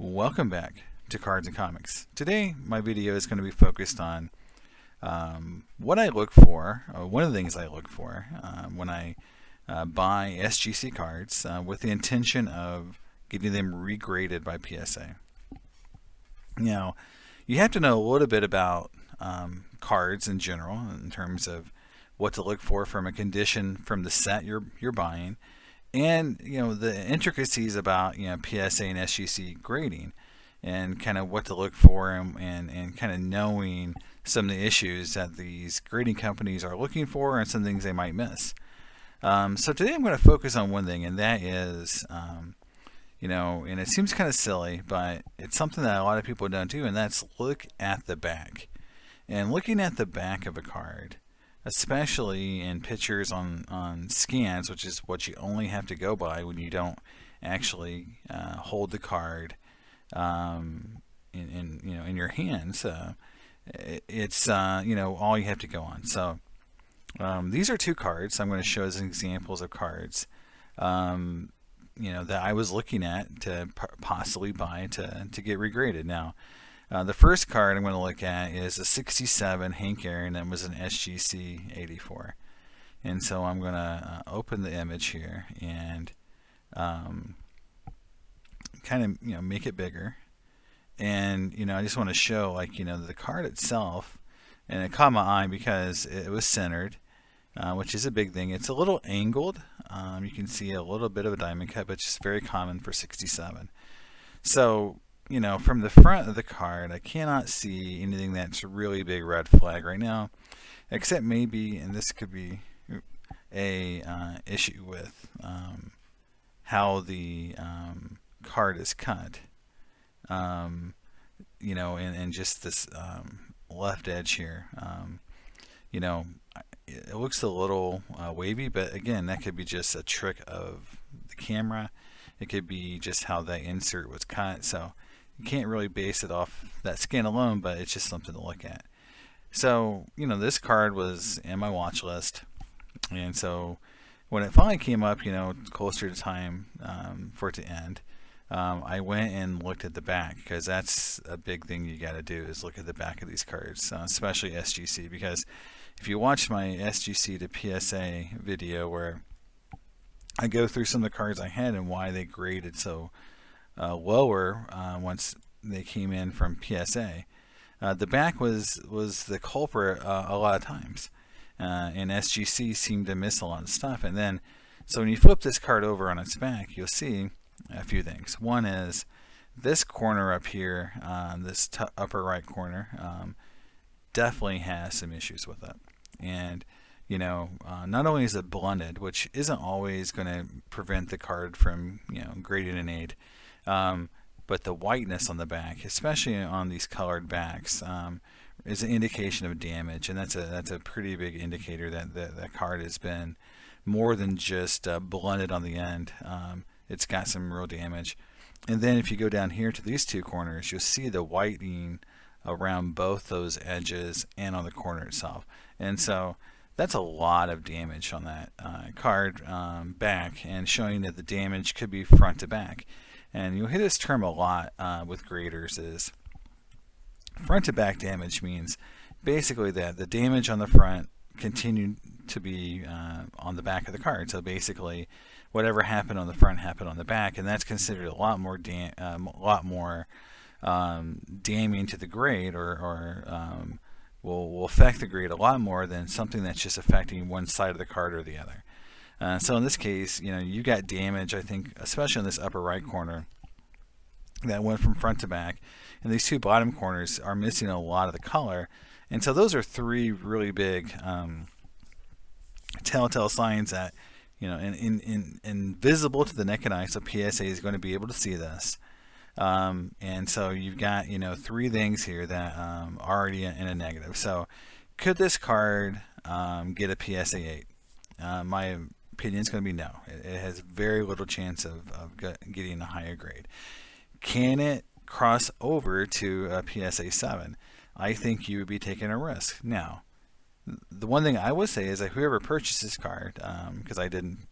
Welcome back to Cards and Comics. Today my video is going to be focused on what I look for, one of the things I look for when I buy SGC cards with the intention of getting them regraded by PSA. Now, you have to know a little bit about cards in general in terms of what to look for from a condition from the set you're buying, and the intricacies about PSA and SGC grading, and kind of what to look for, and kind of knowing some of the issues that these grading companies are looking for and some things they might miss. So today I'm going to focus on one thing, and that is, and it seems kind of silly, but it's something that a lot of people don't do, and that's look at the back. And looking at the back of a card, especially in pictures on scans, which is what you only have to go by when you don't actually hold the card in your hands. It's all you have to go on. So these are two cards I'm going to show as examples of cards that I was looking at to possibly buy to get regraded. Now, the first card I'm going to look at is a 67 Hank Aaron that was an SGC 84. And so I'm going to open the image here and kind of make it bigger. And I just want to show the card itself, and it caught my eye because it was centered, which is a big thing. It's a little angled. You can see a little bit of a diamond cut, but it's very common for 67. So from the front of the card, I cannot see anything that's a really big red flag right now, except maybe, and this could be a issue with how the card is cut, and just this left edge here. It looks a little wavy, but again, that could be just a trick of the camera. It could be just how that insert was cut. So you can't really base it off that scan alone, but it's just something to look at. So, this card was in my watch list. And so when it finally came up, closer to time for it to end, I went and looked at the back, because that's a big thing you got to do, is look at the back of these cards, especially SGC, because if you watch my SGC to PSA video where I go through some of the cards I had and why they graded so lower once they came in from PSA, the back was the culprit a lot of times, and SGC seemed to miss a lot of stuff. And then, so when you flip this card over on its back, you'll see a few things. One is this corner up here, this upper right corner, definitely has some issues with it. And not only is it blended, which isn't always going to prevent the card from grading an 8, but the whiteness on the back, especially on these colored backs, is an indication of damage, and that's a pretty big indicator that that card has been more than just blended on the end. It's got some real damage. And then if you go down here to these two corners, you'll see the whitening around both those edges and on the corner itself. And so that's a lot of damage on that card back, and showing that the damage could be front to back. And you'll hear this term a lot with graders, is front to back damage means basically that the damage on the front continued to be on the back of the card. So basically, whatever happened on the front happened on the back, and that's considered a lot more damning to the grade, or will affect the grade a lot more than something that's just affecting one side of the card or the other. So in this case, you got damage, I think, especially on this upper right corner, that went from front to back, and these two bottom corners are missing a lot of the color. And so those are three really big telltale signs that, invisible to the naked eye, so PSA is going to be able to see this. And so you've got, three things here that are already in a negative. So could this card get a PSA 8? My opinion is going to be no. It has very little chance of getting a higher grade. Can it cross over to a PSA 7? I think you would be taking a risk. Now, the one thing I would say is that whoever purchased this card, because I didn't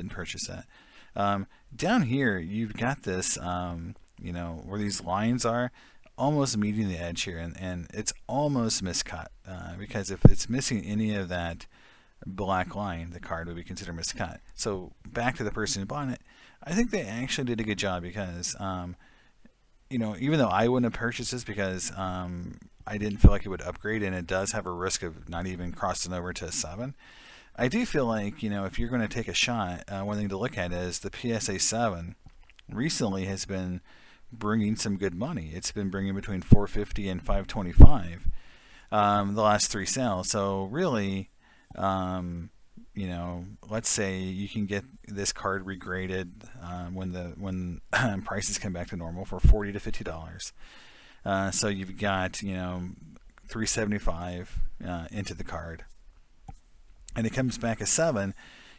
purchase that, down here you've got this where these lines are, almost meeting the edge here, and it's almost miscut, because if it's missing any of that black line, the card would be considered miscut. So back to the person who bought it, I think they actually did a good job because, even though I wouldn't have purchased this because I didn't feel like it would upgrade, and it does have a risk of not even crossing over to a 7. I do feel like, if you're going to take a shot, one thing to look at is the PSA 7 recently has been bringing some good money. It's been bringing between 450 and 525 the last 3 sales. So really, let's say you can get this card regraded when prices come back to normal for $40 to $50. So you've got $375 into the card, and it comes back a 7.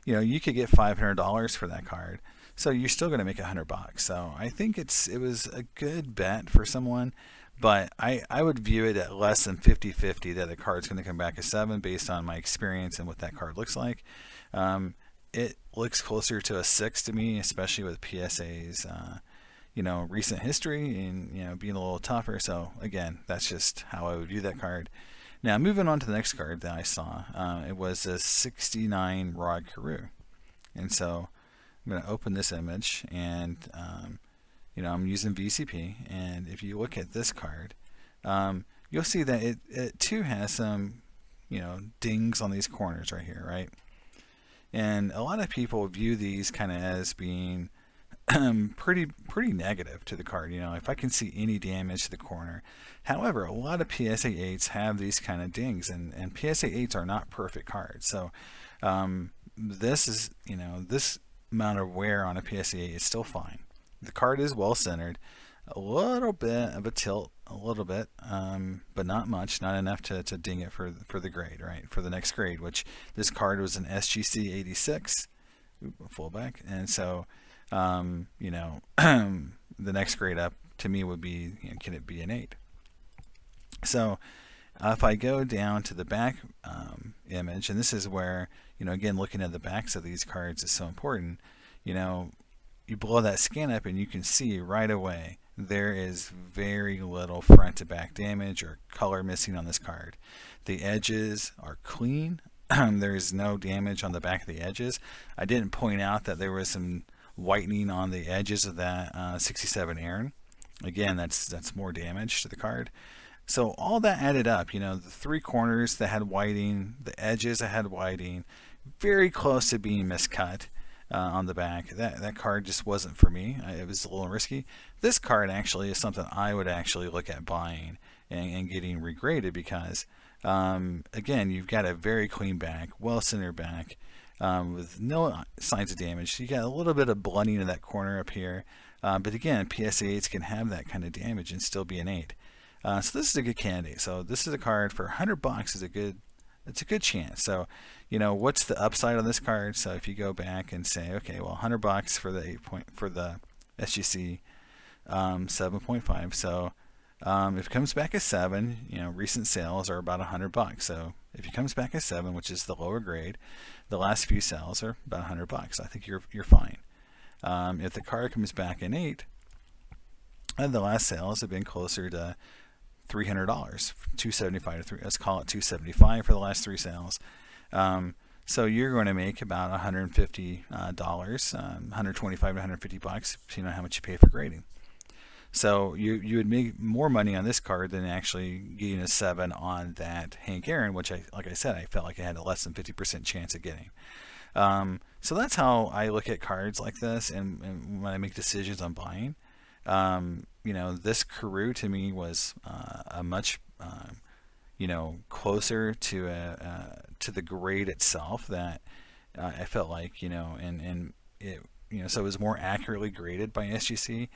You could get $500 for that card. So you're still going to make $100. So I think it was a good bet for someone, but I would view it at less than 50-50 that the card's going to come back a 7 based on my experience and what that card looks like. It looks closer to a 6 to me, especially with PSA's recent history and being a little tougher. So again, that's just how I would view that card. Now moving on to the next card that I saw, it was a 69 Rod Carew, and so I'm going to open this image, and I'm using VCP, and if you look at this card, you'll see that it too has some dings on these corners right here, right? And a lot of people view these kind of as being pretty negative to the card. If I can see any damage to the corner. However, a lot of PSA 8s have these kind of dings, and PSA 8s are not perfect cards. So this is this amount of wear on a PSA 8 is still fine. The card is well centered, a little bit of a tilt, but not much, not enough to ding it for the grade, right? For the next grade, which this card was an SGC 86 fullback, and so the next grade up to me would be, can it be an 8? So if I go down to the back image, and this is where, again, looking at the backs of these cards is so important. You blow that scan up and you can see right away there is very little front to back damage or color missing on this card. The edges are clean. There is no damage on the back of the edges. I didn't point out that there was some whitening on the edges of that 67 Aaron. Again, that's more damage to the card. So all that added up, the 3 corners that had whiting, the edges that had whiting, very close to being miscut on the back. That card just wasn't for me. It was a little risky. This card actually is something I would actually look at buying and getting regraded because, again, you've got a very clean back, well-centered back, with no signs of damage. You got a little bit of blunting of that corner up here, but again, PSA 8s can have that kind of damage and still be an 8. So this is a good candidate. So this is a card for $100 is it's a good chance. So, what's the upside on this card? So if you go back and say, okay, well, $100 for the SGC 7.5. So if it comes back as 7, recent sales are about $100. So if it comes back as 7, which is the lower grade, the last few sales are about $100. I think you're fine. If the card comes back in 8, and the last sales have been closer to $300, $275 to 3. Let's call it $275 for the last 3 sales. So you're going to make about $150, $125 to $150, depending on how much you pay for grading. So you would make more money on this card than actually getting a 7 on that Hank Aaron, which like I said, I felt like I had a less than 50% chance of getting. So that's how I look at cards like this, and when I make decisions on buying. This Carew to me was a much closer to the grade itself that I felt like, and it, so it was more accurately graded by SGC.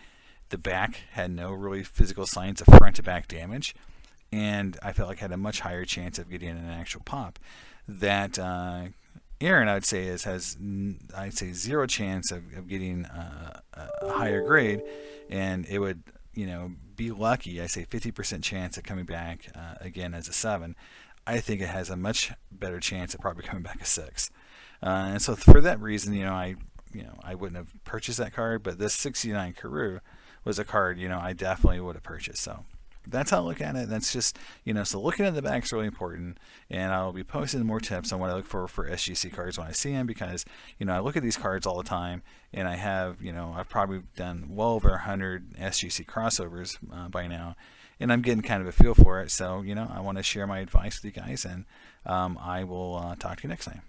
The back had no really physical signs of front to back damage, and I felt like I had a much higher chance of getting an actual pop. That Aaron, I would say, has zero chance of getting a higher grade, and it would be lucky. I say 50% chance of coming back again as a 7. I think it has a much better chance of probably coming back a 6. And so for that reason, I wouldn't have purchased that card. But this 69 Carew was a card, I definitely would have purchased. So that's how I look at it. That's just, so looking at the back is really important. And I'll be posting more tips on what I look for SGC cards when I see them, because, I look at these cards all the time, and I have, I've probably done well over 100 SGC crossovers by now, and I'm getting kind of a feel for it. So, I want to share my advice with you guys, and I will talk to you next time.